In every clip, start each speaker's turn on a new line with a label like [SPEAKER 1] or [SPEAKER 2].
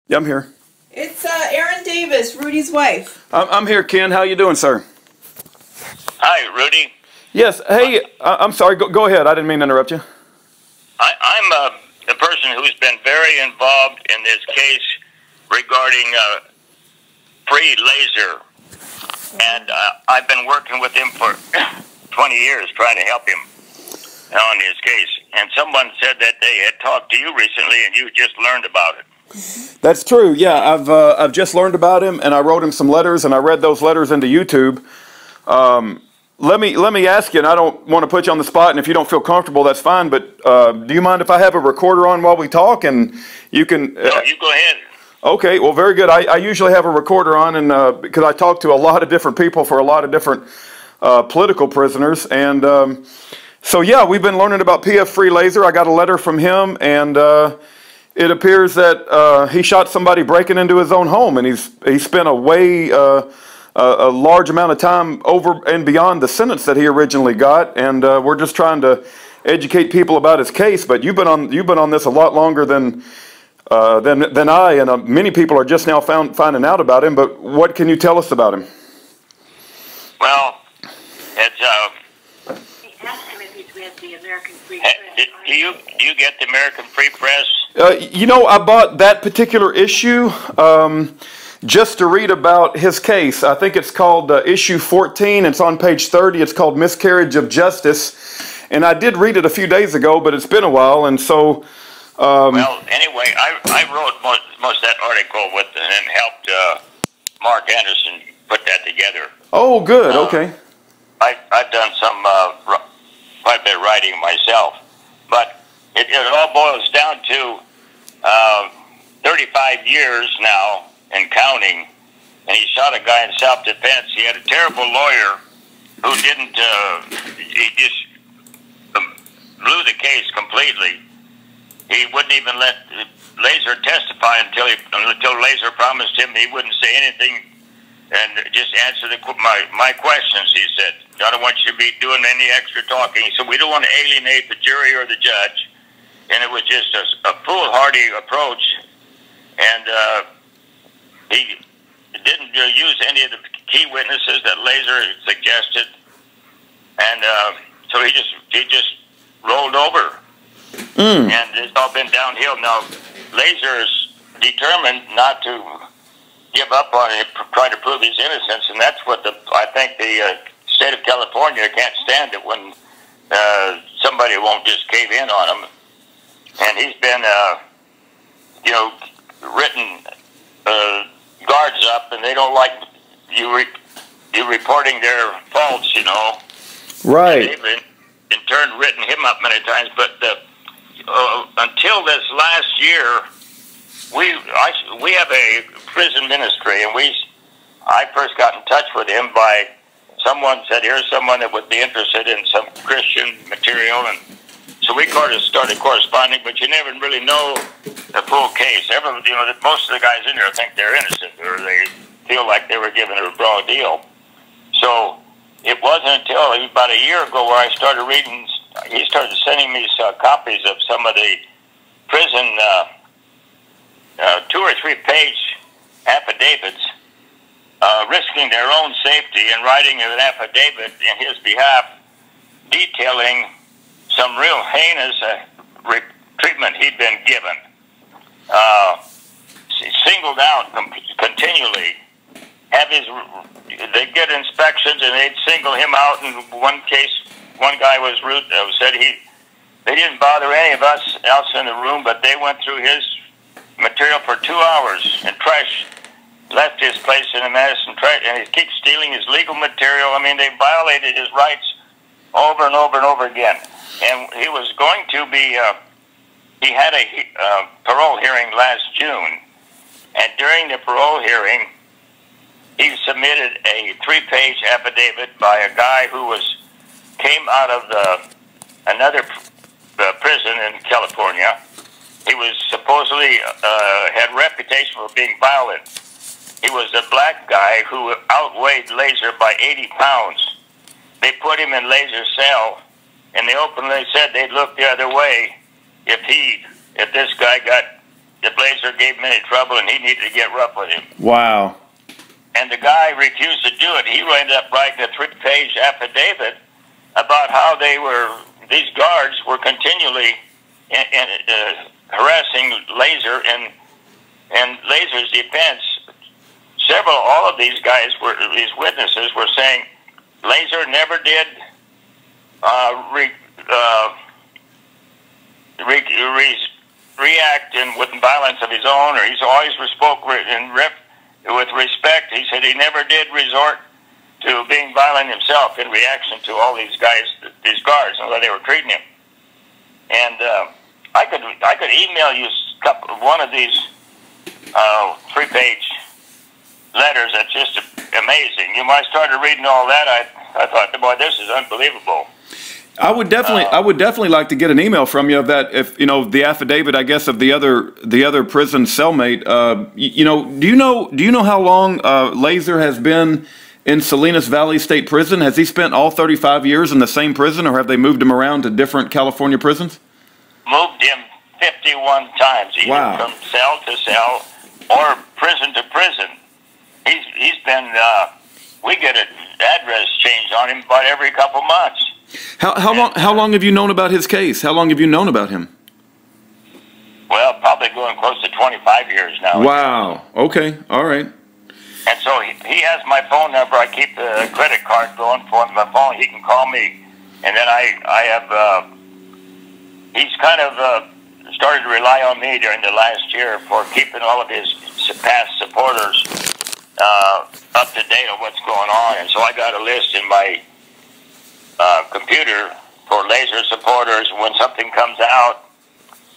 [SPEAKER 1] Yeah, I'm here.
[SPEAKER 2] It's Erin Davis, Rudy's wife.
[SPEAKER 1] I'm here, Ken. How you doing, sir?
[SPEAKER 3] Hi, Rudy.
[SPEAKER 1] Yes. Hey, I'm sorry. Go ahead. I didn't mean to interrupt you.
[SPEAKER 3] I'm a person who's been very involved in this case regarding free Lazor, and I've been working with him for 20 years trying to help him on his case. And someone said that they had talked to you recently, and you just learned about it.
[SPEAKER 1] That's true. Yeah, I've just learned about him, and I wrote him some letters, and I read those letters into YouTube. Let me ask you, and I don't want to put you on the spot, and if you don't feel comfortable, that's fine. But do you mind if I have a recorder on while we talk, and you can?
[SPEAKER 3] No, you go ahead.
[SPEAKER 1] Okay. Well, very good. I usually have a recorder on, and because I talk to a lot of different people for a lot of different political prisoners, and so yeah, we've been learning about PF Free Lazor. I got a letter from him, and it appears that he shot somebody breaking into his own home, and he spent a large amount of time over and beyond the sentence that he originally got, and we're just trying to educate people about his case. But you've been on this a lot longer than I, and many people are just now finding out about him. But what can you tell us about him?
[SPEAKER 3] Well, it's
[SPEAKER 4] the American Free Press.
[SPEAKER 3] do you get the American Free Press?
[SPEAKER 1] You know, I bought that particular issue just to read about his case. I think it's called issue 14. It's on page 30. It's called Miscarriage of Justice. And I did read it a few days ago, but it's been a while. And so...
[SPEAKER 3] well, anyway, I wrote most of that article with and helped Mark Anderson put that together.
[SPEAKER 1] Oh, good. Okay.
[SPEAKER 3] I've done some quite a bit of writing myself. But it all boils down to 35 years now and counting, and he shot a guy in self-defense. He had a terrible lawyer who didn't, he just blew the case completely. He wouldn't even let Lazor testify until Lazor promised him he wouldn't say anything and just answer my questions, he said. I don't want you to be doing any extra talking. He said, we don't want to alienate the jury or the judge. And it was just a foolhardy approach. And he didn't use any of the key witnesses that Lazor suggested. And so he just rolled over. And it's all been downhill. Now, Lazor's determined not to give up on it, try to prove his innocence, and that's what I think the state of California can't stand it when somebody won't just cave in on him. And he's been, written guards up, and they don't like you reporting their faults,
[SPEAKER 1] Right.
[SPEAKER 3] And they've in turn written him up many times, but until this last year, we have a prison ministry, and I first got in touch with him by someone said, here's someone that would be interested in some Christian material, and so we started corresponding, but you never really know the full case. Most of the guys in there think they're innocent, or they feel like they were given a raw deal. So it wasn't until about a year ago where I started reading, he started sending me copies of some of the prison 2 or 3 page affidavits, risking their own safety and writing an affidavit in his behalf detailing some real heinous treatment he'd been given. Singled out continually. They'd get inspections and they'd single him out. In one case, one guy was rude. Said they didn't bother any of us else in the room, but they went through his material for 2 hours and left his place in a mess, and he keeps stealing his legal material. I mean, they violated his rights over and over and over again. And he was going to be, he had a parole hearing last June, and during the parole hearing, he submitted a 3-page affidavit by a guy who came out of another prison in California. He was supposedly had a reputation for being violent. He was a black guy who outweighed Lazor by 80 pounds. They put him in Lazor's cell, and they openly said they'd look the other way if this guy got the Lazor gave him any trouble and he needed to get rough with him.
[SPEAKER 1] Wow.
[SPEAKER 3] And the guy refused to do it. He ended up writing a 3-page affidavit about how these guards were continually harassing Lazor, and Lazor's defense. All of these guys these witnesses were saying Lazor never did react with violence of his own, or he's always spoke with respect. He said he never did resort to being violent himself in reaction to all these guys, these guards, and the way they were treating him. And I could email you one of these 3-page letters that's just amazing. When I started reading all that, I thought, boy, this is unbelievable.
[SPEAKER 1] I would definitely like to get an email from you of that. If you know the affidavit, I guess, of the other prison cellmate. Do you know how long Lazor has been in Salinas Valley State Prison? Has he spent all 35 years in the same prison, or have they moved him around to different California prisons?
[SPEAKER 3] Moved him 51 times, either from cell to cell or prison to prison. He's been. We get an address change on him about every couple months.
[SPEAKER 1] How long have you known about his case? How long have you known about him?
[SPEAKER 3] Well, probably going close to 25 years now.
[SPEAKER 1] Wow. Okay. All right.
[SPEAKER 3] And so he has my phone number. I keep the credit card going for him. My phone. He can call me, and then I have. He's kind of started to rely on me during the last year for keeping all of his past supporters up to date on what's going on. And so I got a list in my computer for Lazor supporters. When something comes out,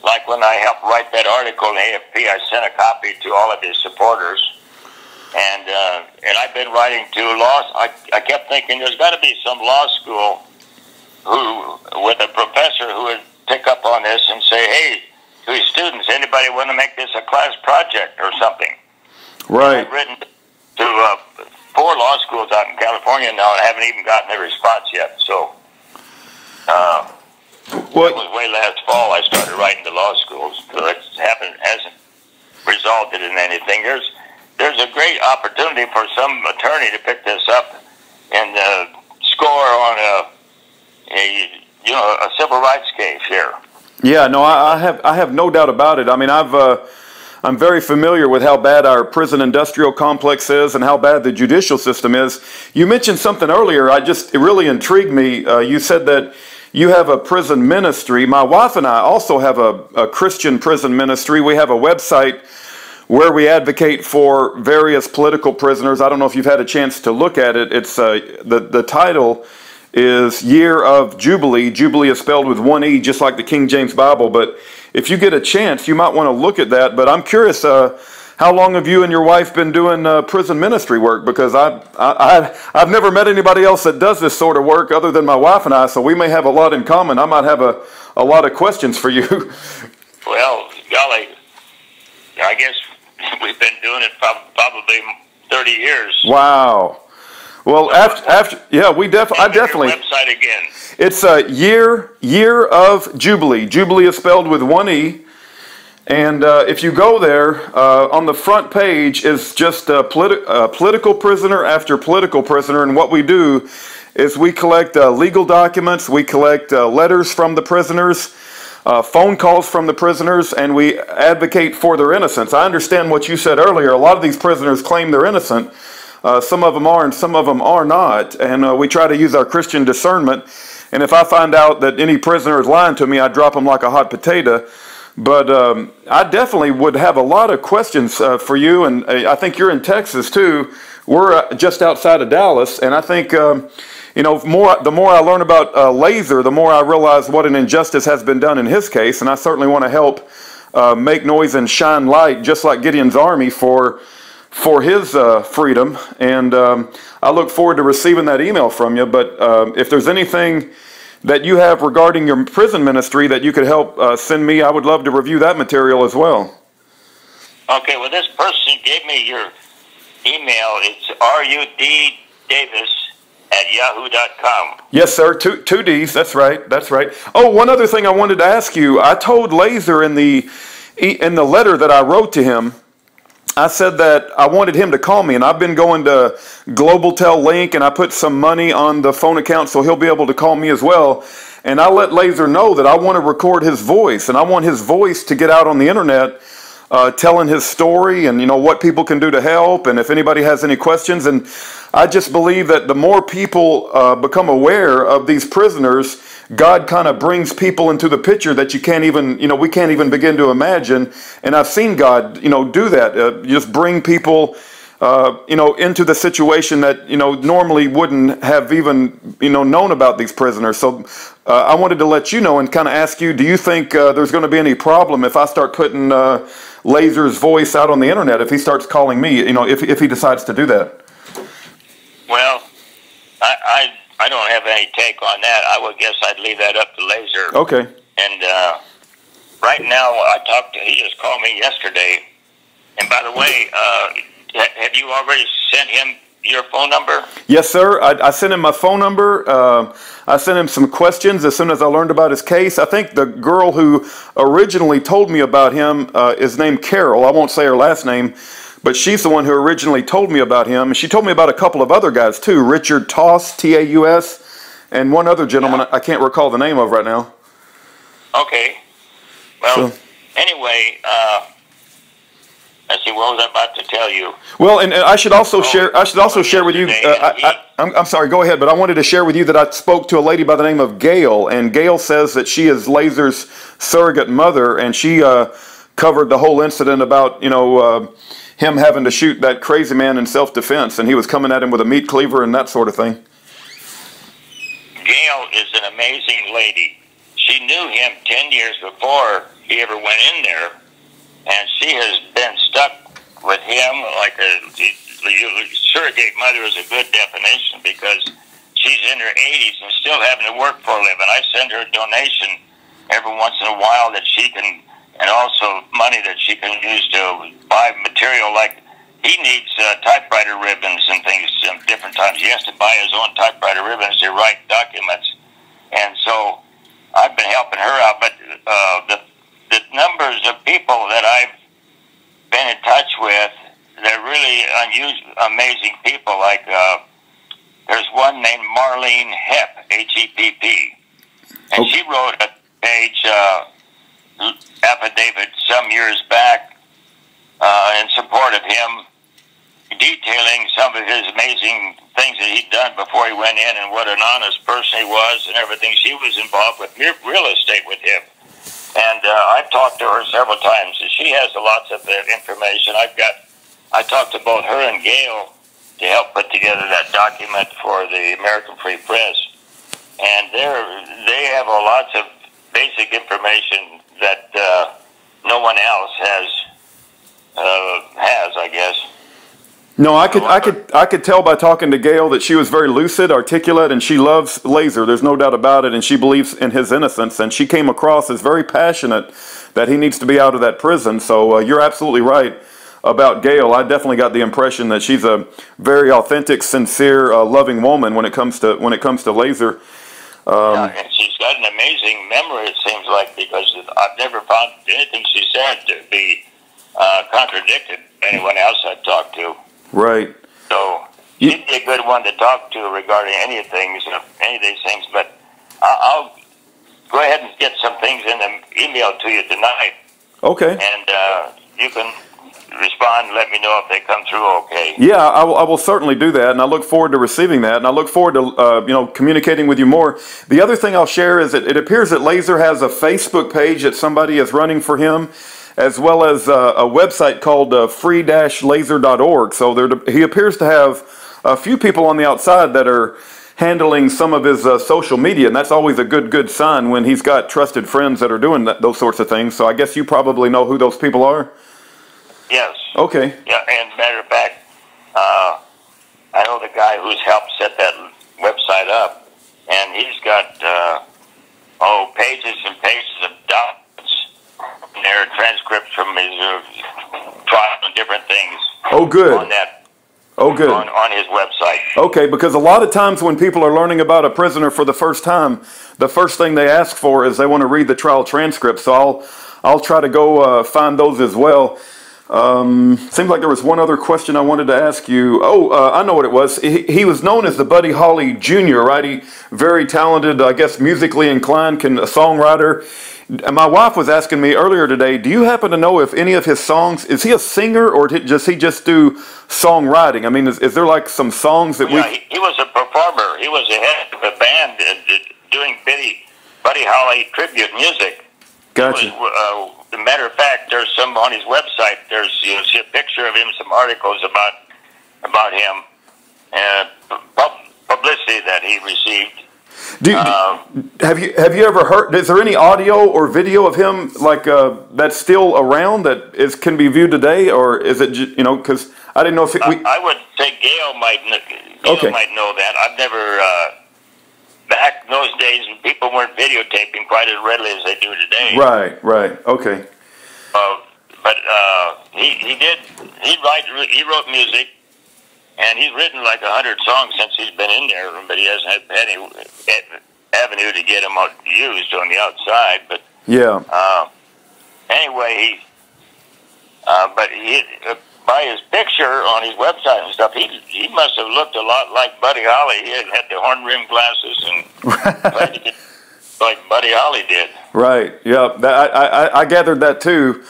[SPEAKER 3] like when I helped write that article in AFP, I sent a copy to all of his supporters. And I've been writing to I kept thinking there's got to be some law school with a professor who would pick up on this and say, hey, to his students, anybody want to make this a class project or something?
[SPEAKER 1] Right.
[SPEAKER 3] I've written to 4 law schools out in California now, and I haven't even gotten a response yet. So, it was way last fall I started writing to law schools, so it hasn't resulted in anything. There's a great opportunity for some attorney to pick this up and score on a civil rights case here.
[SPEAKER 1] Yeah, no, I have no doubt about it. I mean, I'm very familiar with how bad our prison industrial complex is and how bad the judicial system is. You mentioned something earlier. It really intrigued me. You said that you have a prison ministry. My wife and I also have a Christian prison ministry. We have a website where we advocate for various political prisoners. I don't know if you've had a chance to look at it. It's the title is Year of Jubilee. Jubilee is spelled with 1 E, just like the King James Bible. But if you get a chance, you might want to look at that. But I'm curious, how long have you and your wife been doing prison ministry work? Because I've never met anybody else that does this sort of work other than my wife and I, so we may have a lot in common. I might have a lot of questions for you.
[SPEAKER 3] Well, golly, I guess we've been doing it probably 30 years.
[SPEAKER 1] Wow. Well, after yeah, I definitely.
[SPEAKER 3] Website again.
[SPEAKER 1] It's a year of Jubilee. Jubilee is spelled with 1 E, and if you go there, on the front page is just political prisoner after political prisoner. And what we do is we collect legal documents, we collect letters from the prisoners, phone calls from the prisoners, and we advocate for their innocence. I understand what you said earlier. A lot of these prisoners claim they're innocent. Some of them are and some of them are not. And we try to use our Christian discernment. And if I find out that any prisoner is lying to me, I drop them like a hot potato. But I definitely would have a lot of questions for you. And I think you're in Texas too. We're just outside of Dallas. And I think, the more I learn about Lazor, the more I realize what an injustice has been done in his case. And I certainly want to help make noise and shine light, just like Gideon's army, for his freedom. And I look forward to receiving that email from you. But if there's anything that you have regarding your prison ministry that you could help send me, I would love to review that material as well.
[SPEAKER 3] Okay, well, this person gave me your email. It's ruddavis@yahoo.com.
[SPEAKER 1] Yes, sir. Two D's. That's right. That's right. Oh, one other thing I wanted to ask you. I told Lazor in the letter that I wrote to him, I said that I wanted him to call me, and I've been going to GlobalTel Link, and I put some money on the phone account so he'll be able to call me as well. And I let Lazor know that I want to record his voice, and I want his voice to get out on the internet, telling his story and, you know, what people can do to help, and if anybody has any questions. And I just believe that the more people become aware of these prisoners, God kind of brings people into the picture that you can't even, you know, we can't even begin to imagine. And I've seen God, you know, do that. Just bring people, you know, into the situation that, you know, normally wouldn't have even, you know, known about these prisoners. So I wanted to let you know and kind of ask you, do you think there's going to be any problem if I start putting Lazor's voice out on the internet, if he starts calling me, you know, if he decides to do that?
[SPEAKER 3] Well, I don't have any take on that. I would guess I'd leave that up to Lazor.
[SPEAKER 1] Okay.
[SPEAKER 3] And right now, he just called me yesterday. And by the way, have you already sent him your phone number? Yes, sir.
[SPEAKER 1] I sent him my phone number. I sent him some questions as soon as I learned about his case. I think the girl who originally told me about him is named Carol. I won't say her last name, but she's the one who originally told me about him. And she told me about a couple of other guys too, Richard Taus, T-A-U-S, and one other gentleman I can't recall the name of right now.
[SPEAKER 3] Okay. Well, anyway, let's see, what was I about to tell you?
[SPEAKER 1] Well, and I should also share. I should also share with you. I'm sorry. Go ahead. But I wanted to share with you that I spoke to a lady by the name of Gail, and Gail says that she is Lazor's surrogate mother, and she covered the whole incident about, you know, him having to shoot that crazy man in self-defense, and he was coming at him with a meat cleaver and that sort of thing.
[SPEAKER 3] Gail is an amazing lady. She knew him 10 years before he ever went in there, and she has been stuck with him like a surrogate mother is a good definition, because she's in her 80s and still having to work for a living. I send her a donation every once in a while that she can, and also money that she can use to buy material, like he needs typewriter ribbons and things different times. He has to buy his own typewriter ribbons to write documents. And so I've been helping her out, but the numbers of people that I've been in touch with, they're really amazing people. Like there's one named Marlene Hepp, H-E-P-P, and she wrote a page affidavit some years back in support of him, detailing some of his amazing things that he'd done before he went in, and what an honest person he was, and everything. She was involved with real estate with him. And I've talked to her several times, and she has lots of information. I talked to both her and Gail to help put together that document for the American Free Press. And they have lots of basic information that no one else has, I guess.
[SPEAKER 1] No, I could tell by talking to Gail that she was very lucid, articulate, and she loves Lazor. There's no doubt about it, and she believes in his innocence. And she came across as very passionate that he needs to be out of that prison. So you're absolutely right about Gail. I definitely got the impression that she's a very authentic, sincere, loving woman when it comes to Lazor.
[SPEAKER 3] And she's got an amazing memory, it seems like, because I've never found anything she said to be contradicted by anyone else I've talked to.
[SPEAKER 1] Right.
[SPEAKER 3] So you'd be a good one to talk to regarding any of these things. But I'll go ahead and get some things in the email to you tonight.
[SPEAKER 1] Okay.
[SPEAKER 3] And you can respond and let me know if they come through okay.
[SPEAKER 1] Yeah, I will certainly do that, and I look forward to receiving that, and I look forward to communicating with you more. The other thing I'll share is that it appears that Lazor has a Facebook page that somebody is running for him, as well as a website called free-lazor.org. So he appears to have a few people on the outside that are handling some of his social media, and that's always a good sign when he's got trusted friends that are doing those sorts of things. So I guess you probably know who those people are?
[SPEAKER 3] Yes.
[SPEAKER 1] Okay.
[SPEAKER 3] Yeah, and matter of fact, I know the guy who's helped set that website up, and he's got pages and pages of documents there, transcripts from his trial and different things.
[SPEAKER 1] Oh, good.
[SPEAKER 3] On that.
[SPEAKER 1] Oh, good.
[SPEAKER 3] On his website.
[SPEAKER 1] Okay, because a lot of times when people are learning about a prisoner for the first time, the first thing they ask for is they want to read the trial transcript. So I'll try to go find those as well. Seems like there was one other question I wanted to ask you. Oh, I know what it was. He was known as the Buddy Holly Jr., right? He very talented, I guess, musically inclined, a songwriter. And my wife was asking me earlier today, do you happen to know if any of his songs, is he a singer or does he just do songwriting? I mean, is there like some songs that
[SPEAKER 3] he was a performer. He was the head of a band doing Buddy Holly tribute music.
[SPEAKER 1] Gotcha.
[SPEAKER 3] As a matter of fact, there's some on his website. You'll see a picture of him, some articles about him, and publicity that he received.
[SPEAKER 1] Have you ever heard? Is there any audio or video of him like that's still around that can be viewed today, or is it because I didn't know if
[SPEAKER 3] I would say Gail might know that. I've never back in those days people weren't videotaping quite as readily as they do today.
[SPEAKER 1] Right. Okay.
[SPEAKER 3] But he wrote music. And he's written like 100 songs since he's been in there, but he hasn't had any avenue to get them used on the outside. But
[SPEAKER 1] yeah.
[SPEAKER 3] Anyway, by his picture on his website and stuff, he must have looked a lot like Buddy Holly. He had the horn rimmed glasses and played like Buddy Holly did.
[SPEAKER 1] Right. Yeah. I gathered that too.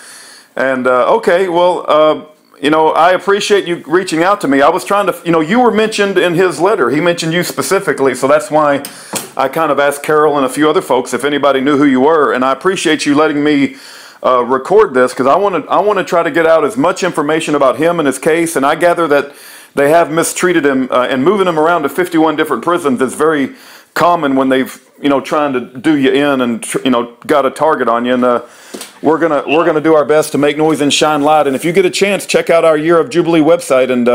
[SPEAKER 1] And okay. Well. I appreciate you reaching out to me. I was trying to, you were mentioned in his letter. He mentioned you specifically, so that's why I kind of asked Carol and a few other folks if anybody knew who you were. And I appreciate you letting me record this because I want to try to get out as much information about him and his case. And I gather that they have mistreated him and moving him around to 51 different prisons is very common when they've trying to do you in and got a target on you. And we're gonna do our best to make noise and shine light. And if you get a chance, check out our Year of Jubilee website, and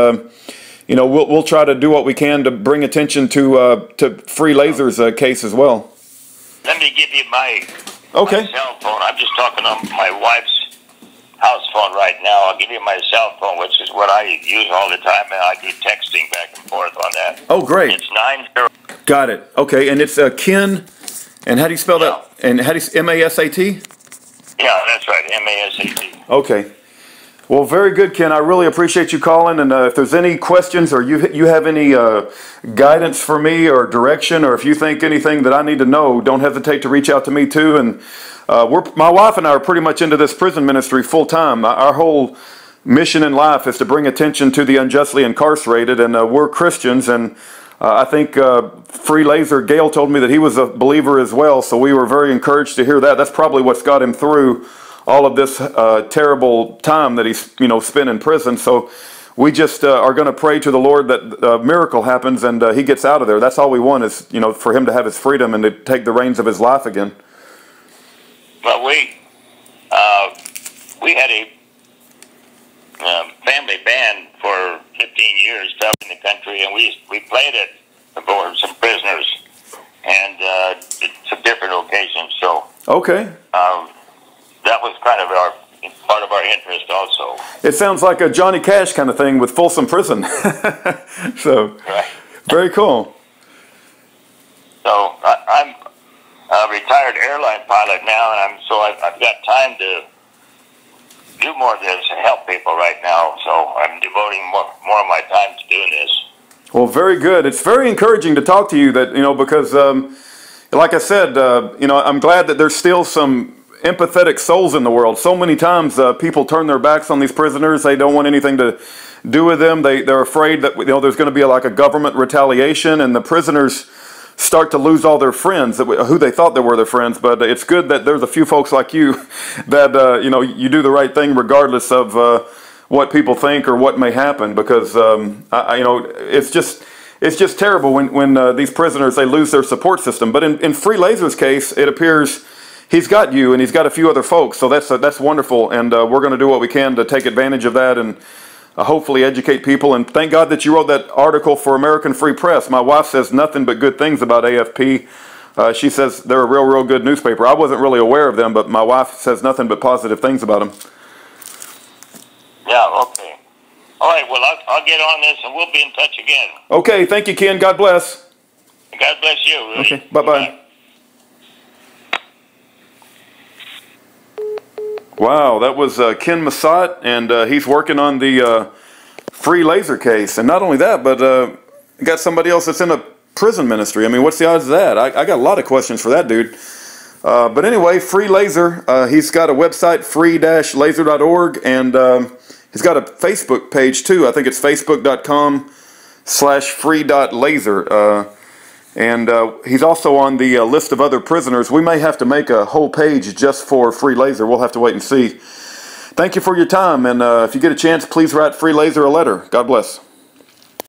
[SPEAKER 1] we'll try to do what we can to bring attention to Free Lazor's case as well.
[SPEAKER 3] Let me give you my cell phone. I'm just talking on my wife's house phone right now. I'll give you my cell phone, which is what I use all the time, and I do texting back and forth on that.
[SPEAKER 1] Oh, great.
[SPEAKER 3] It's 90.
[SPEAKER 1] Got it. Okay, and it's Ken. And how do you spell that? And how do you Masat?
[SPEAKER 3] Yeah, that's right, Masat.
[SPEAKER 1] Okay. Well, very good, Ken. I really appreciate you calling. And if there's any questions or you have any guidance for me or direction, or if you think anything that I need to know, don't hesitate to reach out to me too. And my wife and I are pretty much into this prison ministry full time. Our whole mission in life is to bring attention to the unjustly incarcerated, and we're Christians. And I think Free Lazor, Gail told me that he was a believer as well, so we were very encouraged to hear that. That's probably what's got him through all of this terrible time that he's spent in prison. So we just are going to pray to the Lord that a miracle happens and he gets out of there. That's all we want is for him to have his freedom and to take the reins of his life again.
[SPEAKER 3] Well, we had a family band for 15 years traveling the country, and we played it for some prisoners and some different occasions. So
[SPEAKER 1] okay,
[SPEAKER 3] that was kind of part of our interest also.
[SPEAKER 1] It sounds like a Johnny Cash kind of thing with Folsom Prison. So
[SPEAKER 3] right.
[SPEAKER 1] Very cool.
[SPEAKER 3] So I'm a retired airline pilot now, and I've got time to do more of this and help people right now. So I'm devoting more of my time to doing this.
[SPEAKER 1] Well, very good. It's very encouraging to talk to you that, because like I said, I'm glad that there's still some empathetic souls in the world. So many times people turn their backs on these prisoners. They don't want anything to do with them. They're afraid that there's going to be like a government retaliation, and the prisoners start to lose all their friends who they thought they were their friends. But it's good that there's a few folks like you that you do the right thing regardless of what people think or what may happen, because it's just terrible when these prisoners, they lose their support system. But in Free Lazor's case, it appears he's got you and he's got a few other folks, so that's wonderful, and we're going to do what we can to take advantage of that and hopefully educate people. And thank God that you wrote that article for American Free Press. My wife says nothing but good things about AFP. She says they're a real good newspaper. I wasn't really aware of them, but my wife says nothing but positive things about them.
[SPEAKER 3] Yeah, okay. All right, well, I'll get on this, and we'll be in touch again.
[SPEAKER 1] Okay, thank you, Ken. God bless.
[SPEAKER 3] God bless you, Rudy.
[SPEAKER 1] Okay, bye-bye.
[SPEAKER 3] Bye.
[SPEAKER 1] Wow, that was Ken Masat, and he's working on the free laser case. And not only that, but got somebody else that's in a prison ministry. I mean, what's the odds of that? I got a lot of questions for that dude. But anyway, free laser. He's got a website, free-laser.org, and he's got a Facebook page too. I think it's facebook.com/free.laser. And he's also on the list of other prisoners. We may have to make a whole page just for free laser. We'll have to wait and see. Thank you for your time, and if you get a chance, please write Free Laser a letter. God bless.